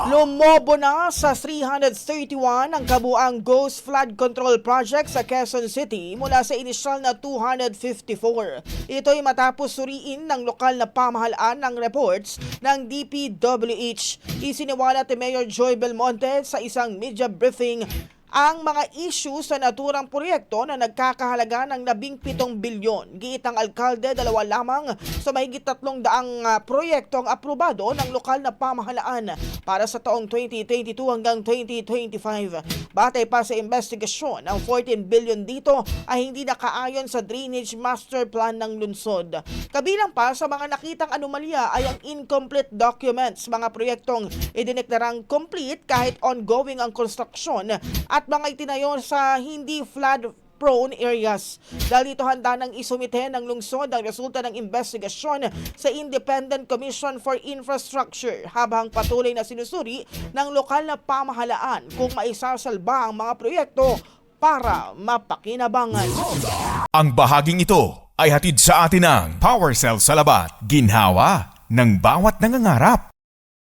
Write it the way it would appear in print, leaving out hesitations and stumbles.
Lumobo na sa 331 ang kabuang Ghost Flood Control Project sa Quezon City mula sa inisyal na 254. Ito'y matapos suriin ng lokal na pamahalaan ng reports ng DPWH. Isiniwalat ni Mayor Joy Belmonte sa isang media briefing ang mga issue sa naturang proyekto na nagkakahalaga ng 17 bilyon. Giitang alkalde, 2 lamang sa mahigit 300 proyektong aprobado ng lokal na pamahalaan para sa taong 2022 hanggang 2025. Batay pa sa investigasyon, ang 14 bilyon dito ay hindi nakaayon sa Drainage Master Plan ng lungsod. Kabilang pa sa mga nakitang anomalya ay ang incomplete documents, mga proyektong idineklarang complete kahit ongoing ang construction at mga itinayo sa hindi flood-prone areas. Dahil ito handa ng isumite ng lungsod ang resulta ng investigasyon sa Independent Commission for Infrastructure habang patuloy na sinusuri ng lokal na pamahalaan kung maisasalba ang mga proyekto para mapakinabangan. Ang bahaging ito ay hatid sa atin ng PowerCell Salabat, ginhawa ng bawat nangangarap.